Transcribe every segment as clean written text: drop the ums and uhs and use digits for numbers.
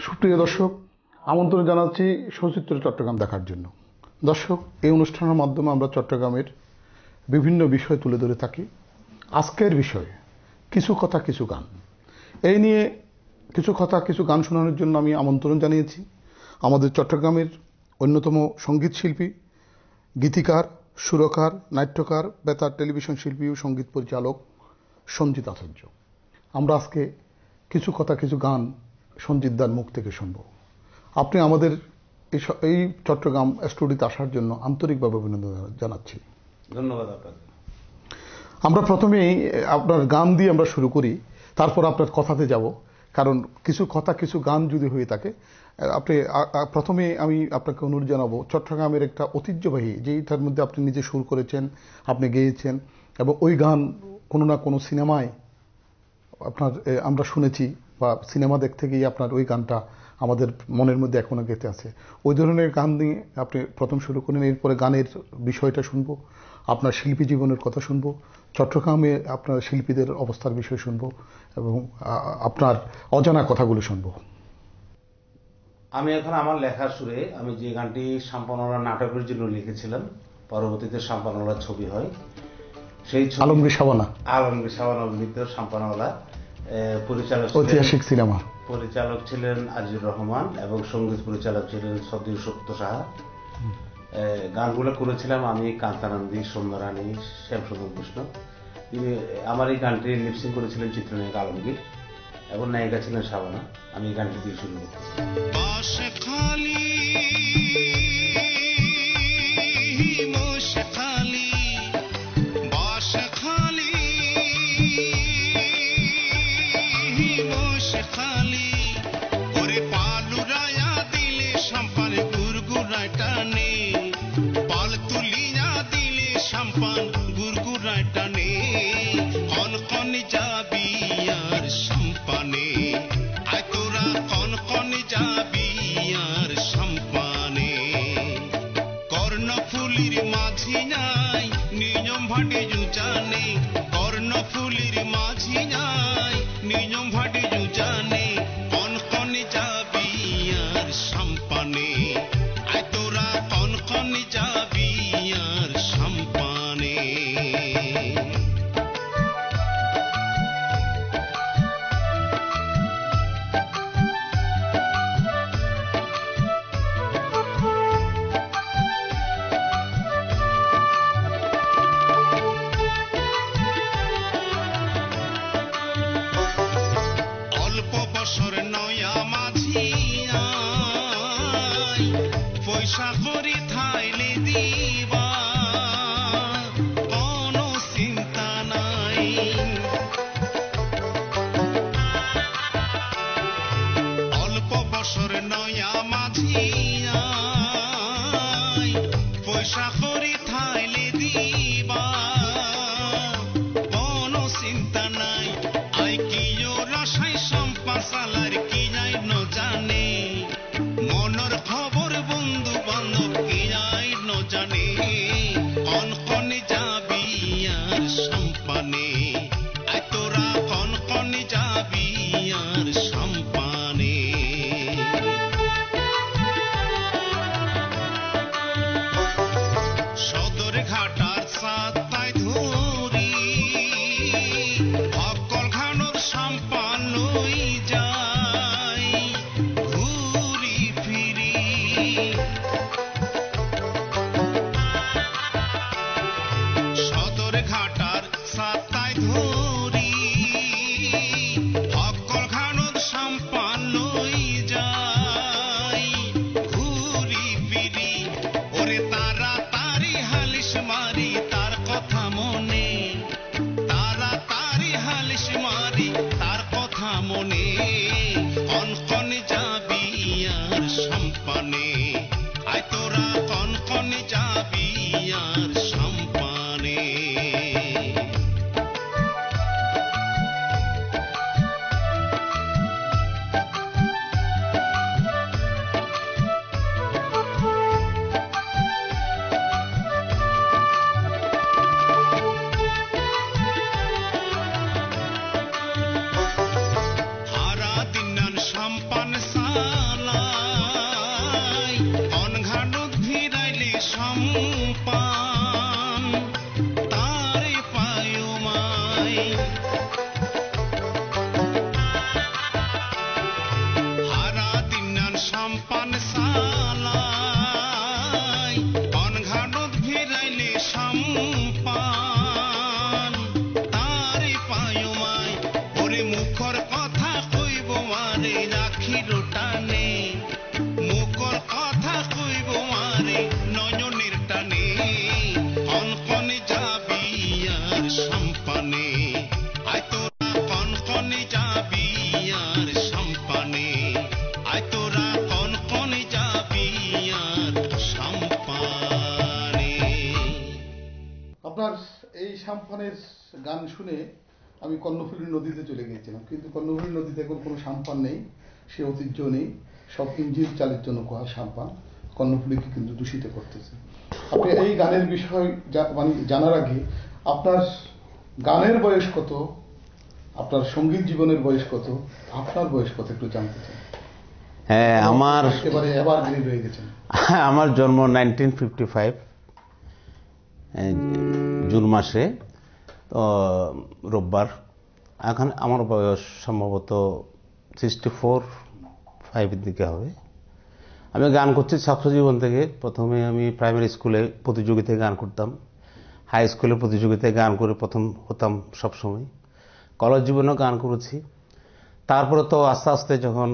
সুপ্রিয় দর্শক, আমন্ত্রণ জানাচ্ছি সচিত্র চট্টগ্রাম দেখার জন্য। দর্শক, এই অনুষ্ঠানের মাধ্যমে আমরা চট্টগ্রামের বিভিন্ন বিষয় তুলে ধরে থাকি। আজকের বিষয় কিছু কথা কিছু গান। এই নিয়ে কিছু কথা কিছু গান শোনানোর জন্য আমি আমন্ত্রণ জানিয়েছি আমাদের চট্টগ্রামের অন্যতম সঙ্গীত শিল্পী, গীতিকার, সুরকার, নাট্যকার, বেতার টেলিভিশন শিল্পী ও সঙ্গীত পরিচালক সঞ্জিত আচার্য। আমরা আজকে কিছু কথা কিছু গান সঞ্জিত দার মুখ থেকে শুনব। আপনি আমাদের এই চট্টগ্রাম স্টুডিওতে আসার জন্য আন্তরিকভাবে অভিনন্দন জানাচ্ছি। ধন্যবাদ আপনাকে। আমরা প্রথমেই আপনার গান দিয়ে আমরা শুরু করি, তারপর আপনার কথাতে যাব, কারণ কিছু কথা কিছু গান যদি হয়ে থাকে। আপনি প্রথমে আমি আপনাকে অনুরোধ জানাবো, চট্টগ্রামের একটা ঐতিহ্যবাহী যেইটার মধ্যে আপনি নিজে সুর করেছেন, আপনি গেয়েছেন, এবং ওই গান কোনো না কোনো সিনেমায় আপনার আমরা শুনেছি, বা সিনেমা দেখতে গিয়ে আপনার ওই গানটা আমাদের মনের মধ্যে এখনো গেঁথে আছে। ওই ধরনের গান নিয়ে আপনি প্রথম শুরু করেন, এরপরে গানের বিষয়টা শুনবো, আপনার শিল্পী জীবনের কথা শুনবো, চট্টগ্রামে আপনার শিল্পীদের অবস্থার বিষয় শুনবো, এবং আপনার অজানা কথাগুলো শুনবো। আমি এখন আমার লেখার সুরে আমি যে গানটি শাম্পানওয়ালা নাটকের জন্য লিখেছিলাম, পরবর্তীতে শাম্পানওয়ালা ছবি হয়, সেই আলমগীর শাবানা অভিনীত শাম্পানওয়ালা। পরিচালক ঐতিহাসিক সিনেমা পরিচালক ছিলেন আজিজুর রহমান এবং সঙ্গীত পরিচালক ছিলেন শ্রদ্ধেয় সত্য সাহা। গানগুলো করেছিলাম আমি, কান্তানন্দী, সৌম্যরানী, শ্যামসুন্দর কৃষ্ণ। আমার এই গানটি লিপসিং করেছিলেন চিত্রনায়ক আলমগীর এবং নায়িকা ছিলেন শাবানা। আমি এই গানটি দিয়ে শুরু করতেছি। সাম্পানের গান শুনে আমি কর্ণফুলী নদীতে চলে গিয়েছিলাম, কিন্তু কর্ণফুলী নদীতে এখন কোনো সাম্পান নেই, সে ঐতিহ্য নেই, সব ইঞ্জিন চালিত নৌকা সাম্পান কর্ণফুলীকে কিন্তু দূষিত করতেছে। আপনি এই গানের বিষয় মানে জানার আগে আপনার গানের বয়স কত, আপনার সঙ্গীত জীবনের বয়স কত, আপনার বয়স কত একটু জানতে চাই। হ্যাঁ, একেবারে এভারগ্রিন রয়ে গেছেন। আমার জন্ম 1955 জুন মাসে, তো রোববার। এখন আমার বয়স সম্ভবত 64-5 দিকে হবে। আমি গান করছি ছাত্র জীবন থেকে। প্রথমে আমি প্রাইমারি স্কুলে প্রতিযোগিতায় গান করতাম, হাই স্কুলে প্রতিযোগিতায় গান করে প্রথম হতাম সবসময়। কলেজ জীবনেও গান করেছি। তারপরে তো আস্তে আস্তে যখন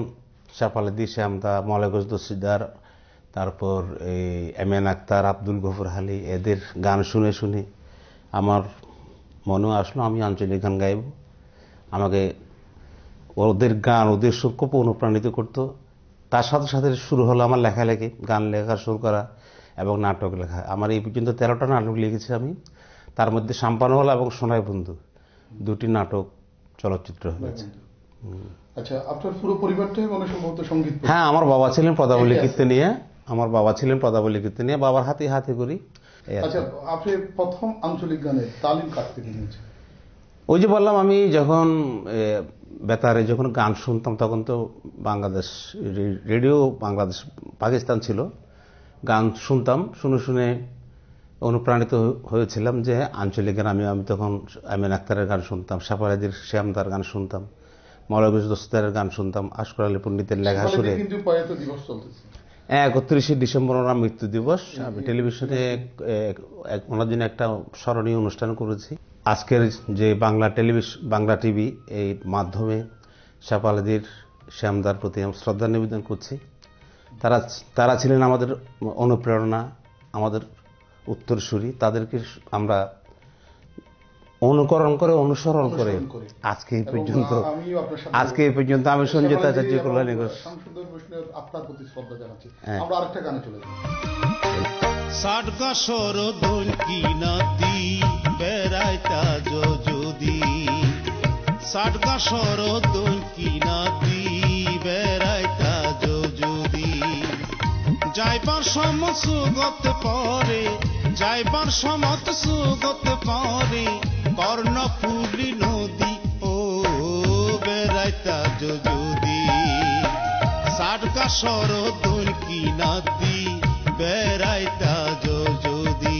শাপালাদি, শ্যামদা, মলয়গঞ্জ দস্তিদার, তারপর এই এমএন আক্তার, আব্দুল গফুর হালি, এদের গান শুনে শুনে আমার মনেও আসলো আমি আঞ্চলিক গান গাইব। আমাকে ওদের গান, ওদের সুর খুব অনুপ্রাণিত করতো। তার সাথে সাথে শুরু হলো আমার লেখালেখি, গান লেখা শুরু করা এবং নাটক লেখা। আমার এই পর্যন্ত 13টা নাটক লিখেছি আমি। তার মধ্যে সাম্পানওয়ালা এবং সোনাই বন্ধু দুটি নাটক চলচ্চিত্র হয়েছে। আচ্ছা, আপনার পুরো পরিবারটাই মানে সম্ভবত সঙ্গীত? হ্যাঁ, আমার বাবা ছিলেন পদাবলী কীর্তনিয়া। বাবার হাতে হাতে করি। আচ্ছা, আপনি প্রথম আঞ্চলিক গানের তালিম কার থেকে নিয়েছেন? ওই যে বললাম, আমি যখন বেতারে যখন গান শুনতাম, তখন তো বাংলাদেশ রেডিও, বাংলাদেশ পাকিস্তান ছিল, গান শুনতাম। শুনে শুনে অনুপ্রাণিত হয়েছিলাম যে আঞ্চলিক গান। আমি তখন এমএন আক্তারের গান শুনতাম, শাপালাদির, শ্যামদার গান শুনতাম, মলয়গঞ্জ দস্তিদারের গান শুনতাম, আশকর আলী পণ্ডিতের লেখা সুরে। 31শে ডিসেম্বর ওনার মৃত্যু দিবস। আমি টেলিভিশনে ওনার জন্য একটা স্মরণীয় অনুষ্ঠান করেছি। আজকের যে বাংলা টিভি, এই মাধ্যমে শাপালাদির, শ্যামদার প্রতি আমি শ্রদ্ধা নিবেদন করছি। তারা ছিলেন আমাদের অনুপ্রেরণা, আমাদের উত্তরসূরি। তাদেরকে আমরা অনুকরণ করে, অনুসরণ করে আজকে এই পর্যন্ত আমি সঞ্জিত আচার্য কল্যাণী ঘোষ আপনার প্রতি শ্রদ্ধা জানাচ্ছি। আমরা আরেকটা গানে চলে যাই। সাটকা সর দোলকি নাতি বেড়াইতা যদি, সাটকা সর দোলকি নাতি বেড়াইতা যদি, যাইবার সমত সুগত পরে, যাইবার সমত সুগত পরে, কর্ণফুলী নদী ও বেড়াইতা যদি, সাটকা সর দোলকি নাতি বেড়াইতা যদি।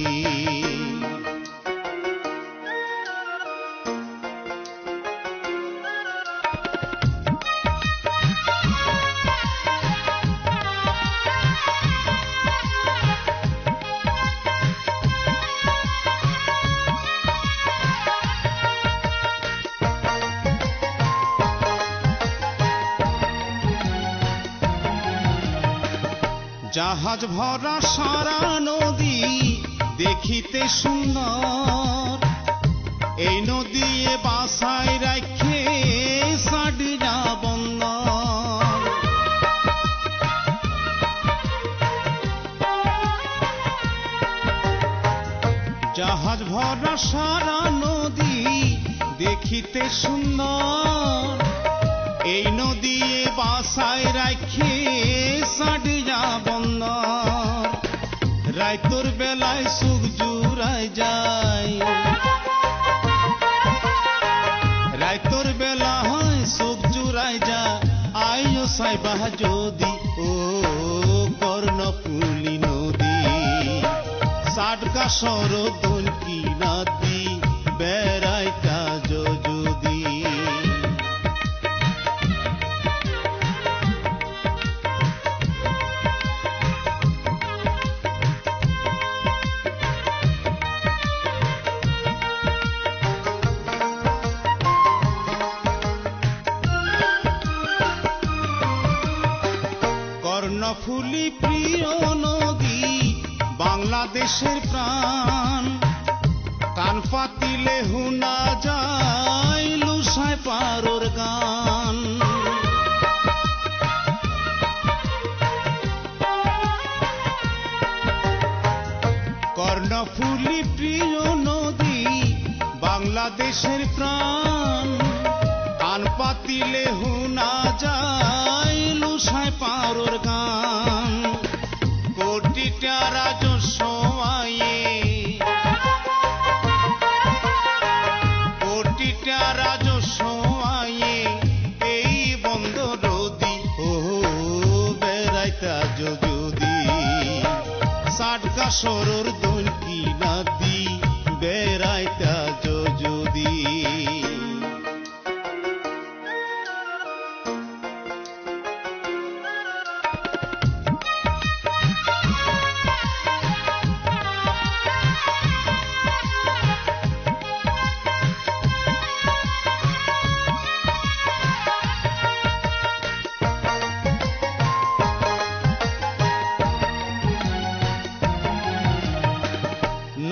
জাহাজ ভরা সারা নদী দেখিতে সুন্দর, এই নদী বাসায় রাখে সাডিয়া বন্দর। জাহাজ ভরা সারা নদী দেখিতে সুন্দর, এই নদী বাসায় রাখে সাডিয়া বন্দর। রাইতর বেলায় সুখ জুড়াই যায়, রাইতর বেলায় সুখ জুড়াই যায়, আইও সাইবা যদি ও কর্ণফুলী নদী, সাটকা সর দোলকি নাতি বেড়াইতা যদি। কর্ণফুলী প্রিয় নদী, বাংলাদেশের প্রাণ, কান পাতিলে হুনা যায় লুসাই পারোর গান। কর্ণফুলী প্রিয় নদী, বাংলাদেশের প্রাণ কান পাতিলে হুনা যায় লুসায় পারোর গান কোটিটা রাজস্ব আয়ে কোটিটা রাজস্ব আয়ে এই বন্দর নদী ও বেড়াইতা যদি সাটকা সরর দলকি নদী বেড়াইতা যদি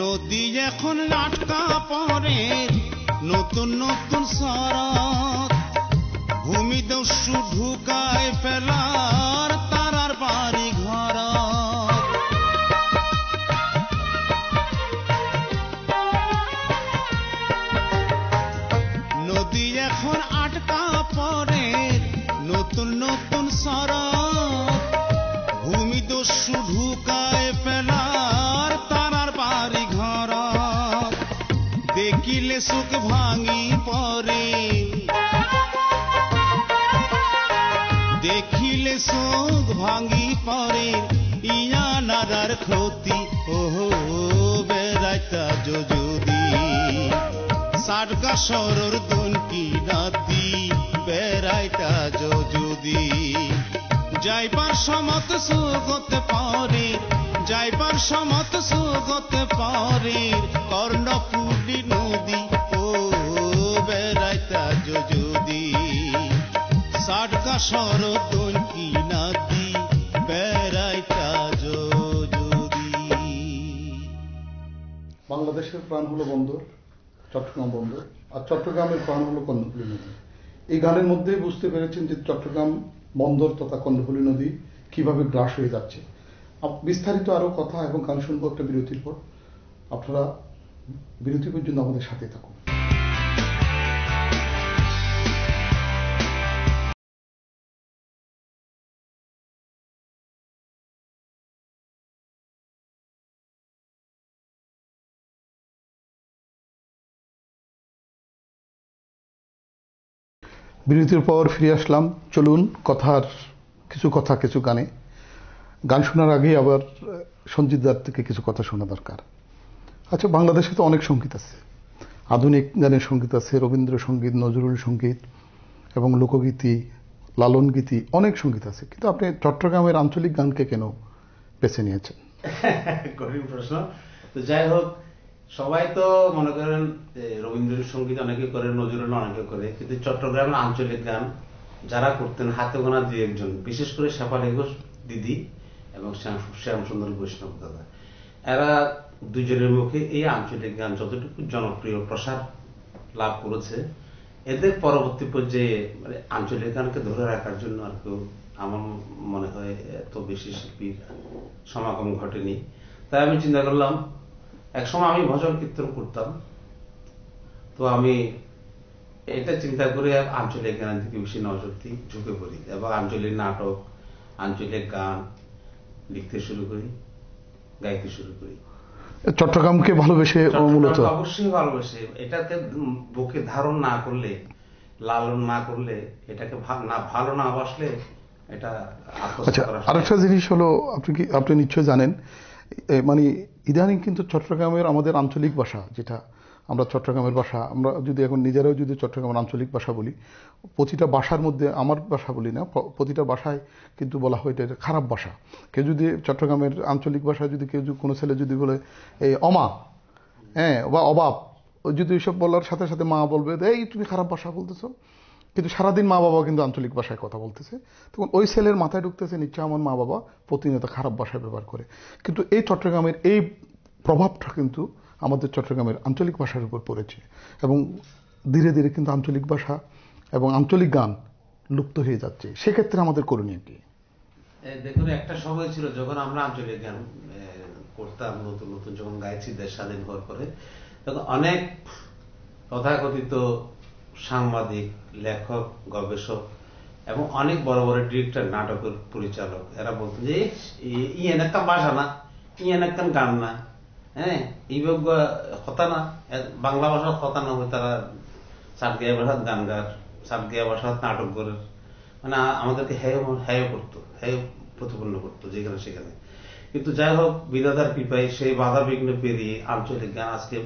নদী এখন আটকা পড়ে নতুন নতুন সড়ক ভূমিদস্যু ঢুকায় ফেলার তারার বাড়ি ঘর নদী এখন আটকা পড়ে নতুন নতুন সড়ক ভূমিদস্যু ঢুকায় ফেলার তারার বাড়ি ঘর দেখিলে সুখ ভাঙি পরে দেখিলে সুখ ভাঙি পরে ইয়া নারার ক্ষতি ও বেড়াইতা যদি সাটকা সরর দনকি নাতি বেড়াইতা যদি যাইবার সমত সুগতে পারে যাইবার সমত সুগতে পারে কর্ণফুলি নদী ও বেড়াইতা যদি সাটকা সরর দনকি নাতি বেড়াইতা যদি বাংলাদেশের প্রাণ হলো বন্দর, চট্টগ্রাম বন্দর, আর চট্টগ্রামের প্রাণ হলো কর্ণফুলী নদী। এই গানের মধ্যে বুঝতে পেরেছেন যে চট্টগ্রাম বন্দর তথা কর্ণফুলী নদী কিভাবে গ্রাস হয়ে যাচ্ছে। বিস্তারিত আরো কথা এবং গান শুনবো একটা বিরতির পর। আপনারা বিরতি পর্যন্ত আমাদের সাথে থাকুন। বিরতির পর ফিরে আসলাম। চলুন কিছু কথা কিছু গানে। গান শোনার আগে আবার সঞ্জিত দার থেকে কিছু কথা শোনা দরকার। আচ্ছা, বাংলাদেশে তো অনেক সঙ্গীত আছে, আধুনিক গানের সঙ্গীত আছে, রবীন্দ্রসঙ্গীত, নজরুল সঙ্গীত এবং লোকগীতি, লালন গীতি, অনেক সঙ্গীত আছে, কিন্তু আপনি চট্টগ্রামের আঞ্চলিক গানকে কেন বেছে নিয়েছেন? কঠিন প্রশ্ন। তো যাই হোক, সবাই তো মনে করেন রবীন্দ্রসঙ্গীত অনেকে করে, নজরুল অনেকে করে, কিন্তু চট্টগ্রামের আঞ্চলিক গান যারা করতেন হাতে গোনা দুই একজন, বিশেষ করে শেফালী ঘোষ দিদি এবং শ্যামসুন্দর বৈষ্ণব দাদা, এরা দুজনের মুখে এই আঞ্চলিক গান যতটুকু জনপ্রিয় প্রসার লাভ করেছে, এদের পরবর্তী পর্যায়ে মানে আঞ্চলিক গানকে ধরে রাখার জন্য আর কেউ আমার মনে হয় এত বেশি শিল্পীর সমাগম ঘটেনি। তাই আমি চিন্তা করলাম, একসময় আমি ভজন কীর্তন করতাম, তো আমি এটা চিন্তা করে আঞ্চলিক গানের দিকে বেশি নজর দিই, ঝুঁকে পড়ি এবং আঞ্চলিক নাটক, আঞ্চলিক গান লিখতে শুরু করি, গাইতে শুরু করি। চট্টগ্রামকে ভালোবেসে, মূলত অবশ্যই ভালোবেসে। এটাকে বুকে ধারণ না করলে, লালন না করলে, এটাকে ভালো না বাসলে এটা। আচ্ছা, আরেকটা জিনিস হলো, আপনি নিশ্চয় জানেন, মানে ইদানিং কিন্তু চট্টগ্রামের আমাদের আঞ্চলিক ভাষা, যেটা আমরা চট্টগ্রামের ভাষা, আমরা যদি এখন নিজেরাও যদি চট্টগ্রামের আঞ্চলিক ভাষা বলি, প্রতিটা ভাষার মধ্যে, আমার ভাষা বলি না, প্রতিটা ভাষায় কিন্তু বলা হয় এটা খারাপ ভাষা। কেউ যদি চট্টগ্রামের আঞ্চলিক ভাষায় যদি কেউ কোনো ছেলে যদি বলে এই অমা, হ্যাঁ, বা অবাব, যদি এইসব বলার সাথে সাথে মা বলবে এই তুমি খারাপ ভাষা বলতেছো, কিন্তু সারাদিন মা বাবা কিন্তু আঞ্চলিক ভাষায় কথা বলতেছে, তখন ওই ছেলের মাথায় ঢুকতেছে নিশ্চয় আমার মা বাবা প্রতিনিয়ত খারাপ ভাষায় ব্যবহার করে। কিন্তু এই চট্টগ্রামের এই প্রভাবটা কিন্তু আমাদের চট্টগ্রামের আঞ্চলিক ভাষার উপর পড়েছে এবং ধীরে ধীরে কিন্তু আঞ্চলিক ভাষা এবং আঞ্চলিক গান লুপ্ত হয়ে যাচ্ছে। সেক্ষেত্রে আমাদের করণীয় কি? দেখুন, একটা সময় ছিল যখন আমরা আঞ্চলিক গান করতাম, নতুন নতুন যখন গাইছি দেশ স্বাধীন হওয়ার পরে, তখন অনেক তথাকথিত সাংবাদিক, লেখক, গবেষক এবং অনেক বড় বড় ডিরেক্টর, নাটকের পরিচালক, এরা বলতো যে ইয়েন একটা ভাষা না, ইয়েন একটা গান না, হ্যাঁ ইবজ্ঞ হতা না, বাংলা ভাষা হতা না হয়ে তারা সাতগিয়া ভাষাত গান গার, সাতগিয়া ভাষাত নাটক করে, মানে আমাদেরকে হেয় করতো, হেয় প্রতিপন্ন করতো যেখানে সেখানে। কিন্তু যাই হোক, বিধাতার কৃপায় সেই বাধা বিঘ্ন পেরিয়ে আঞ্চলিক গান আজকে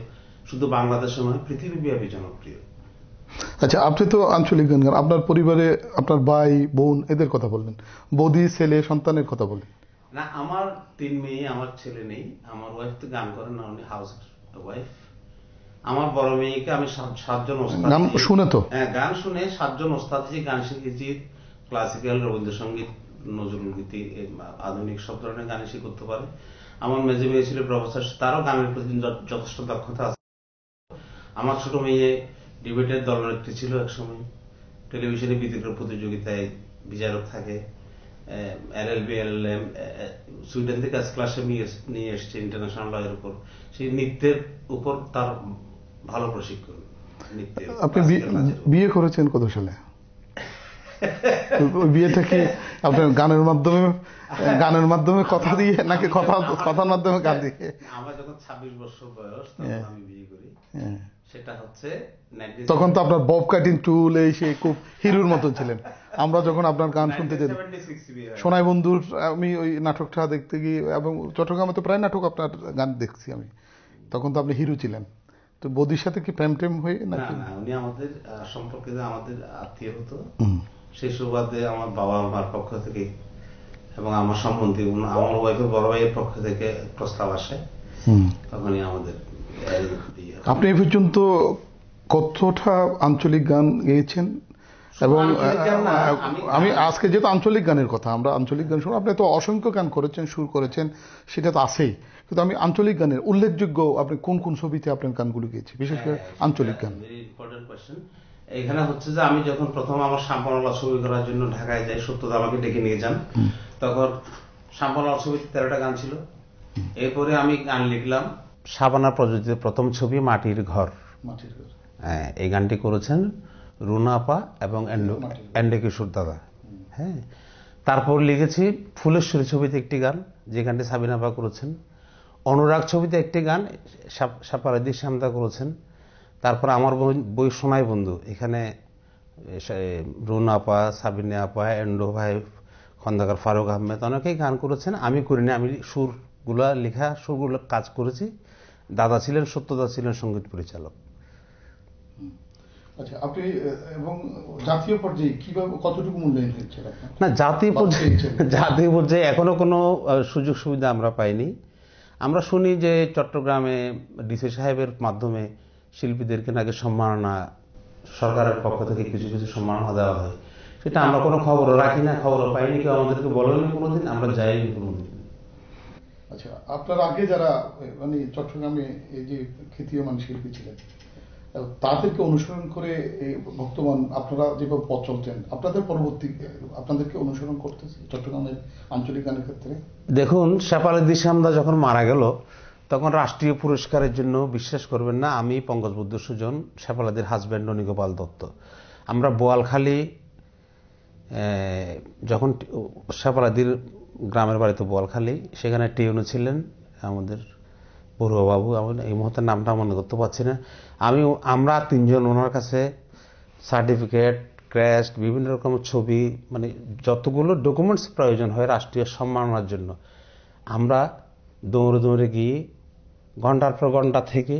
শুধু বাংলাদেশে নয়, পৃথিবীব্যাপী জনপ্রিয়। আচ্ছা, আপনি তো আঞ্চলিক গান গান, আপনার পরিবারে আপনার ভাই বোন এদের কথা বললেন, বৌদি ছেলে সন্তানের কথা বললেন। না, আমার 3 মেয়ে, আমার ছেলে নেই। আমার ওয়াইফ তো গান করেন না, উনি হাউস ওয়াইফ। আমার বড় মেয়েকে আমি 7জন ওস্তাদ গান শুনে তো, হ্যাঁ গান শুনে 7জন ওস্তাদ দিয়ে গান শিখেছি। ক্লাসিক্যাল, রবীন্দ্রসঙ্গীত, নজরুলগীতি, আধুনিক সব ধরনের গান সে করতে পারে। আমার মেজে মেয়ে ছিল প্রফেসর, তারও গানের প্রতি যথেষ্ট দক্ষতা আছে। আমার ছোট মেয়ে ডিবেটের দলনেত্রী ছিল একসময়, টেলিভিশনে বিতর্ক প্রতিযোগিতায় বিচারক থাকে। LLB, LLM সুইডেন থেকে ক্লাসে নিয়ে এসছে ইন্টারন্যাশনাল লয়ের উপর। সেই নৃত্যের উপর তার ভালো প্রশিক্ষণ। নৃত্যের আপনি বিয়ে করেছেন কত সালে? বিয়েটা কি আপনার গানের মাধ্যমে কথা দিয়ে নাকি কথার মাধ্যমে গান দিয়ে? আমার যখন 26 বছর বয়স আমি বিয়ে করি। সেটা হচ্ছে তখন তো আপনার বব কাটিং টুল এই সেই খুব হিরোর মতন ছিলেন। আমরা যখন আপনার গান শুনতে যেতাম সোনাই বন্ধুর, আমি ওই নাটকটা দেখতে গিয়ে, এবং চট্টগ্রামে তো প্রায় নাটক আপনার গান দেখছি আমি, তখন তো আপনি হিরো ছিলেন। তো বৌদির সাথে কি প্রেম টেম হয়ে নাকি? না, উনি আমাদের সম্পর্কে আমাদের আত্মীয় হতো। সেই সুবাদে আমার বাবা মার পক্ষ থেকে এবং আমার সম্বন্ধে আমার ওয়াইফের বড় ভাইয়ের পক্ষ থেকে প্রস্তাব আসে, তখনই আমাদের। আপনি এই পর্যন্ত কতটা আঞ্চলিক গান গেয়েছেন? এবং আমি আজকে যেহেতু আঞ্চলিক গানের কথা, আমরা আঞ্চলিক গান শুনি, আপনি তো অসংখ্য গান করেছেন, সুর করেছেন, সেটা তো আছেই, কিন্তু আমি আঞ্চলিক গানের উল্লেখযোগ্য আপনি কোন কোন ছবিতে আপনার গানগুলো গেয়েছি, বিশেষ করে আঞ্চলিক গান? Important question. এখানে হচ্ছে যে আমি যখন প্রথম আমার শাম্পানলা ছবি করার জন্য ঢাকায় যাই, সত্যদা আমাকে ডেকে নিয়ে যান, তখন শাম্পানলা ছবিতে 13টা গান ছিল। এরপরে আমি গান লিখলাম। শাবানা প্রযোজিত প্রথম ছবি মাটির ঘর, হ্যাঁ এই গানটি করেছেন রুনা আপা এবং এন্ডে কিশোর দাদা। হ্যাঁ, তারপর লিখেছি ফুলেশ্বরী ছবিতে একটি গান, যে গানটি সাবিনা আপা করেছেন। অনুরাগ ছবিতে একটি গান সাপারাদি শ্যামদা করেছেন। তারপর আমার বই সোনাই বন্ধু, এখানে রুনা আপা, সাবিনা আপা, এন্ডো ভাই, খন্দকার ফারুক আহমেদ অনেকেই গান করেছেন। আমি করিনি, আমি সুরগুলা লেখা, সুরগুলো কাজ করেছি। দাদা ছিলেন, সত্যদা ছিলেন সঙ্গীত পরিচালক। আচ্ছা, আপনি এবং জাতীয় পর্যায়ে কিভাবে কতটুকু মূল্যায়ন হয়েছে? না, জাতীয় পর্যায়ে এখনো কোনো সুযোগ সুবিধা আমরা পাইনি। আমরা শুনি যে চট্টগ্রামে ডিসি সাহেবের মাধ্যমে শিল্পীদেরকে নাকি সম্মাননা, সরকারের পক্ষ থেকে কিছু কিছু সম্মাননা দেওয়া হয়। সেটা আমরা কোনো খবর রাখি না, খবর পাইনি, কেউ আমাদেরকে বলেনি কোনোদিন, আমরা যাইনি কোনোদিন। আচ্ছা, আপনার আগে যারা মানে চট্টগ্রামে এই যে খ্যাতিমান শিল্পী ছিলেন, তাদেরকে অনুসরণ করে বর্তমান আপনারা যেভাবে পথ চলছেন, আপনাদের পরবর্তী আপনাদেরকে অনুসরণ করতেছে চট্টগ্রামের আঞ্চলিক গানের ক্ষেত্রে? দেখুন, শেফালিদি শ্যামদা যখন মারা গেল, তখন রাষ্ট্রীয় পুরস্কারের জন্য, বিশ্বাস করবেন না, আমি পঙ্কজ বুদ্ধ সুজন, শেফালিদির হাজব্যান্ড ননীগোপাল দত্ত, আমরা বোয়ালখালী, যখন শেফালিদির গ্রামের বাড়িতে বোয়ালখালী, সেখানে টিউনো ছিলেন আমাদের বড়ুয়াবাবু, আমি এই মুহূর্তে নামটা মনে করতে পারছি না। আমরা 3 জন ওনার কাছে সার্টিফিকেট, ক্রেস্ট, বিভিন্ন রকমের ছবি, মানে যতগুলো ডকুমেন্টস প্রয়োজন হয় রাষ্ট্রীয় সম্মাননার জন্য, আমরা দৌড়ে দৌড়ে গিয়ে ঘন্টার পর ঘন্টা থেকে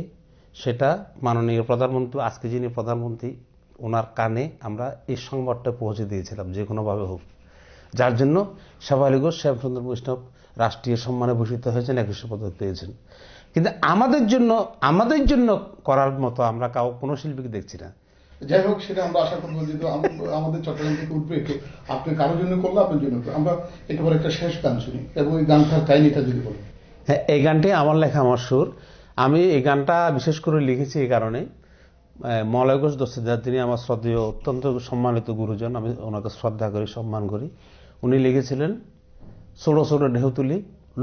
সেটা মাননীয় প্রধানমন্ত্রী, আজকে যিনি প্রধানমন্ত্রী, ওনার কানে আমরা এই সংবাদটা পৌঁছে দিয়েছিলাম যে কোনোভাবে হোক, যার জন্য শেফালী ঘোষ, শ্যামসুন্দর বৈষ্ণব রাষ্ট্রীয় সম্মানে ভূষিত হয়েছেন, 21 পদক পেয়েছেন। কিন্তু আমাদের জন্য করার মতো আমরা কোনো শিল্পীকে দেখছি না। যাই হোক, সেটা আমরা আশা করবো যে আমাদের চট্টগ্রাম থেকে উঠবে, আপনি কারোর জন্য করলে আপনার জন্য। আমরা একেবারে একটা শেষ গান শুনি, এবং এই গানটার কাহিনীটা যদি বলি। হ্যাঁ, এই গানটি আমার লেখা, আমার সুর। আমি এই গানটা বিশেষ করে লিখেছি এই কারণে, মলয় ঘোষ দস্তিদার, তিনি আমার শ্রদ্ধেয়, অত্যন্ত সম্মানিত গুরুজন, আমি ওনাকে শ্রদ্ধা করি, সম্মান করি। উনি লিখেছিলেন, ছোট ছোট ঢেউ তুলি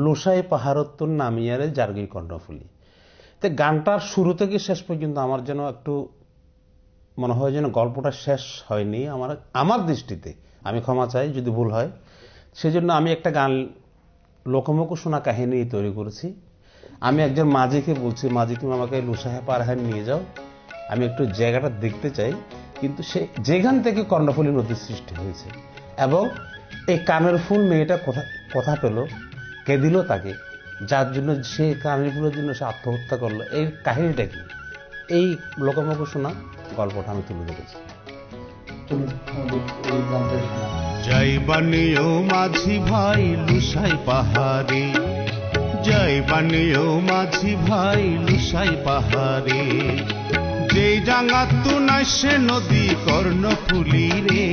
লোসাই পাহাড়ত্তর নামিয়ারে জার্গি কর্ণফুলি। তো গানটার শুরু থেকে শেষ পর্যন্ত আমার যেন একটু মনে হয় যেন গল্পটা শেষ হয়নি আমার দৃষ্টিতে। আমি ক্ষমা চাই যদি ভুল হয়। সেজন্য আমি একটা গান লোকমুখ শোনা কাহিনী তৈরি করেছি। আমি একজন মাঝিকে বলছি, মাঝি তুমি আমাকে লুসাহে পারহান নিয়ে যাও, আমি একটু জায়গাটা দেখতে চাই। কিন্তু সে যেখান থেকে কর্ণফুলী নদীর সৃষ্টি হয়েছে এবং এই কানের ফুল মেয়েটা কথা পেল, কে দিল তাকে, যার জন্য সে কানের ফুলের জন্য সে আত্মহত্যা করলো, এই কাহিনীটা কি, এই লোকমুখ শোনা গল্পটা আমি তুলে ধরেছি। যাইবানিও মাঝি ভাই লুসাই পাহাড়ে, যাইবানিও মাঝি ভাই লুসাই পাহাড়ে, যে জাঙ্গাতু নাইসে নদী কর্ণফুলী রে,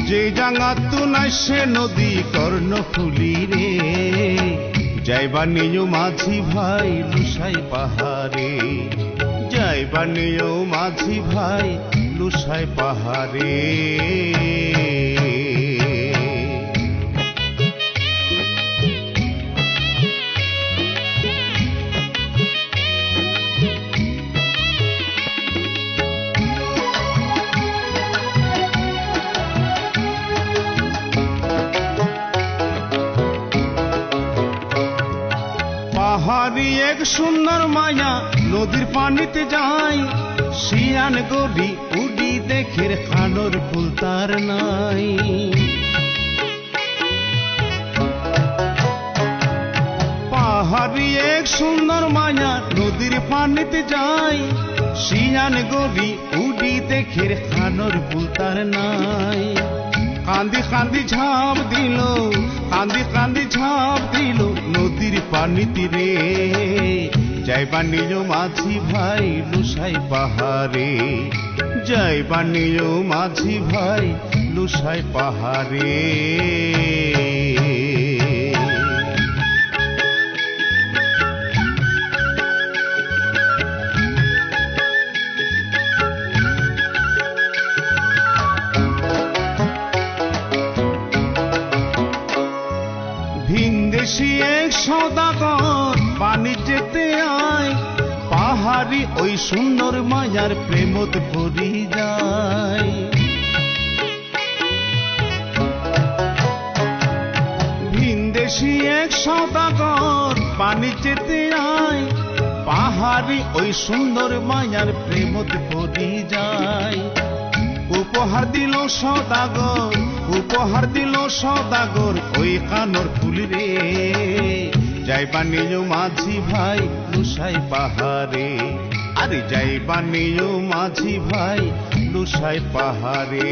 যে জাঙ্গাতু নাইসে নদী কর্ণফুলী রে, যাইবানিও মাঝি ভাই লুসাই পাহাড়ে, যাইবানিও মাঝি ভাই লুসাই পাহাড়ে। পাহাড়ি এক সুন্দর মায়া নদীর পানিতে যায়, শিয়ান গড়ি উডি দেখের খানোর ফুল তার নাই। পাহাড়ি এক সুন্দর মায়া নদীর পানিতে যায়, শিয়ান গড়ি উডি দেখের খানোর ফুল তার নাই। কান্দি কান্দি ঝাঁপ দিল, কান্দি কান্দি ঝাঁপ দিল নদীর পানিতে রে, যাইবানিও মাঝি ভাই লুসাই পাহাড়ে, যাইবানিও মাঝি ভাই লুসাই পাহাড়ে। ভিনদেশি এক সওদাগর বাণিজ্যেতে আয়, পাহাড়ি ওই সুন্দর মায়ার প্রেমত পড়ি যায়। ভিনদেশি এক সওদাগর বাণিজ্যেতে আয়, পাহাড়ি ওই সুন্দর মায়ার প্রেমত পড়ি যায়। উপহার দিল সওদাগর, উপহার দিল সওদাগর ওই কানর ফুল রে, যাইবানিও মাঝি ভাই লুসাই পাহাড়ে, আরে যাইবানিও মাঝি ভাই লুসাই পাহাড়ে।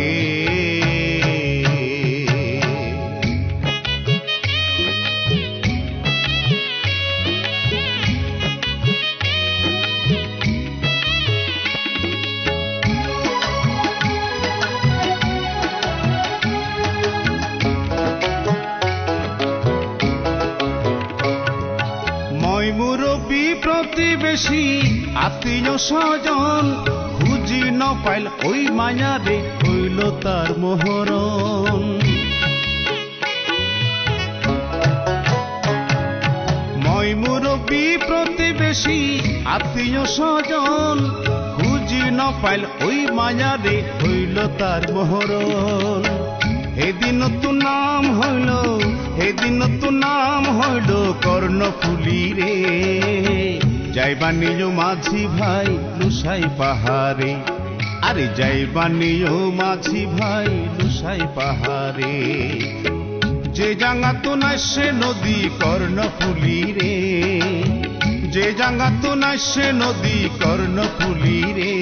মুরব্বী প্রতিবেশী আত্মীয় স্বজন খুঁজি ন পাইল ওই মায়ারে হইল তার মোহরণ। মই মুরব্বী প্রতিবেশী আত্মীয় স্বজন খুঁজি ন পাইল ওই মায়ারে হইল তার মোহরণ। সেদিন তো নাম হইল, সেদিন তো নাম হইল কর্ণফুলী রে, যাইবানিও মাঝি ভাই লুসাই পাহাড়ে, আরে যাইবানিও মাঝি ভাই লুসাই পাহাড়ে। যে জাঙ্গাতো নাইসে নদী কর্ণফুলী রে, যে জাঙ্গাতো নাইসে নদী কর্ণফুলী রে,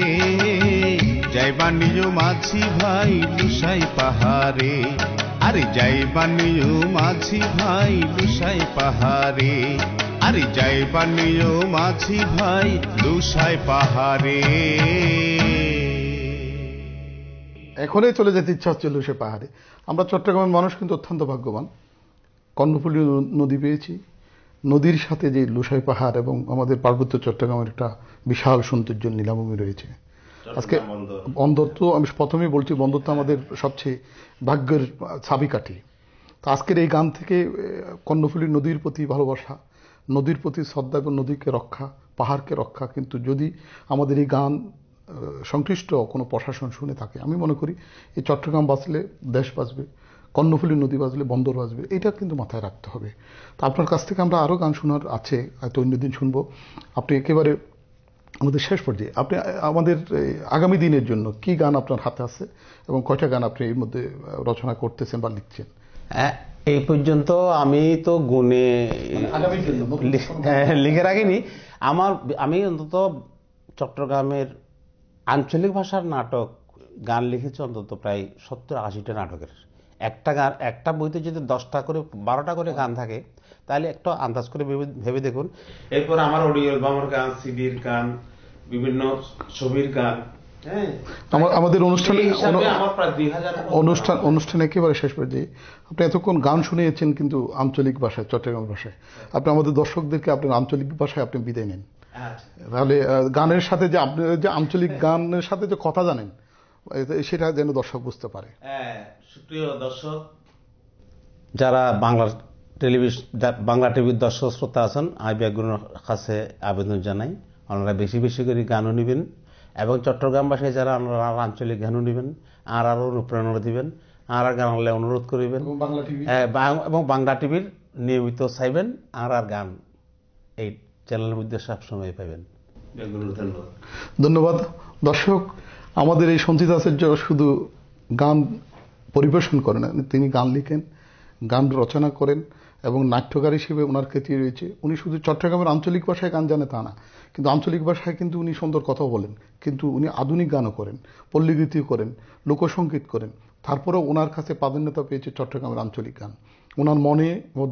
যাইবানিও মাঝি ভাই লুসাই পাহাড়ে, আরে যাইবানিও মাঝি ভাই লুসাই পাহাড়ে, আরে যাইবানিও মাঝি ভাই লুসাই পাহাড়ে। এখনই চলে যেতে ইচ্ছা হচ্ছে লুসাই পাহাড়ে। আমরা চট্টগ্রামের মানুষ কিন্তু অত্যন্ত ভাগ্যবান, কর্ণফুলী নদী পেয়েছি, নদীর সাথে যে লুসাই পাহাড় এবং আমাদের পার্বত্য চট্টগ্রামের একটা বিশাল সৌন্দর্য নীলাভূমি রয়েছে। আজকে বন্দর তো আমি প্রথমেই বলছি, বন্দর তো আমাদের সবচেয়ে ভাগ্যের চাবিকাঠি। তো আজকের এই গান থেকে কর্ণফুলী নদীর প্রতি ভালোবাসা, নদীর প্রতি শ্রদ্ধা এবং নদীকে রক্ষা, পাহাড়কে রক্ষা। কিন্তু যদি আমাদের এই গান সংশ্লিষ্ট কোনো প্রশাসন শুনে থাকে, আমি মনে করি এই চট্টগ্রাম বাঁচলে দেশ বাঁচবে, কর্ণফুলী নদী বাঁচলে বন্দর বাঁচবে, এটা কিন্তু মাথায় রাখতে হবে। তো আপনার কাছ থেকে আমরা আরও গান শোনার আছে, হয়তো অন্যদিন শুনবো। আপনি একেবারে আমাদের শেষ পর্যায়ে আপনি আমাদের আগামী দিনের জন্য কি গান আপনার হাতে আছে এবং কয়টা গান আপনি এর মধ্যে রচনা করতেছেন বা লিখছেন? এই পর্যন্ত আমি তো গুণে লিখে রাখিনি। আমি অন্তত চট্টগ্রামের আঞ্চলিক ভাষার নাটক গান লিখেছি অন্তত প্রায় 70-80টা নাটকের। একটা বইতে যদি 10টা করে 12টা করে গান থাকে তাহলে একটা আন্দাজ করে ভেবে দেখুন। এরপর আমার অডিও অ্যালবামের গান, সিডির গান, বিভিন্ন ছবির গান। হ্যাঁ, আমাদের অনুষ্ঠান অনুষ্ঠানে একেবারে শেষ পর্যায়ে আপনি এতক্ষণ গান শুনিয়েছেন কিন্তু আঞ্চলিক ভাষায়, চট্টগ্রাম ভাষায়। আপনি আমাদের দর্শকদেরকে আপনার আঞ্চলিক ভাষায় আপনি বিদায় নেন। তাহলে গানের সাথে যে আপনি যে আঞ্চলিক গানের সাথে যে কথা জানেন সেটা যেন দর্শক বুঝতে পারে। সুপ্রিয় দর্শক, যারা বাংলা টিভির দর্শক শ্রোতা আছেন, আমি ব্যাকগ্রাউন্ডের কাছে আবেদন জানাই আপনারা বেশি বেশি করে গানও নেবেন এবং চট্টগ্রাম ভাষায় যারা আপনারা আঞ্চলিক গানও নেবেন আর আরও অনুপ্রেরণা দিবেন আর গান অনুরোধ করিবেন এবং বাংলা টিভির নিয়মিত চাইবেন আর গান এই চ্যানেলের মধ্যে সবসময় পাবেন। ধন্যবাদ। দর্শক, আমাদের এই সঞ্চিত আচার্য শুধু গান পরিবেশন করেন না, তিনি গান লিখেন, গান রচনা করেন এবং নাট্যকার হিসেবে ওনার খ্যাতি রয়েছে। উনি শুধু চট্টগ্রামের আঞ্চলিক ভাষায় গান জানে তা না, কিন্তু আঞ্চলিক ভাষায় কিন্তু উনি সুন্দর কথাও বলেন, কিন্তু উনি আধুনিক গানও করেন, পল্লীগীতিও করেন, লোকসঙ্গীত করেন। তারপরেও ওনার কাছে প্রাধান্যতা পেয়েছে চট্টগ্রামের আঞ্চলিক গান। ওনার মনে,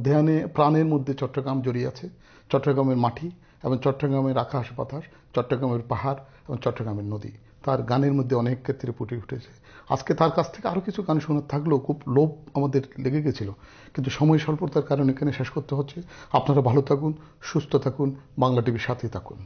ধ্যানে, প্রাণের মধ্যে চট্টগ্রাম জড়িয়ে আছে, চট্টগ্রামের মাটি এবং চট্টগ্রামের আকাশ বাতাস, চট্টগ্রামের পাহাড় এবং চট্টগ্রামের নদী তার গানের মধ্যে অনেক ক্ষেত্রে ফুটে উঠেছে। আজকে তার কাছ থেকে আরও কিছু গান শোনার থাকলেও খুব লোভ আমাদের লেগে গেছিল, কিন্তু সময় স্বল্পতার কারণে এখানে শেষ করতে হচ্ছে। আপনারা ভালো থাকুন, সুস্থ থাকুন, বাংলা টিভির সাথেই থাকুন।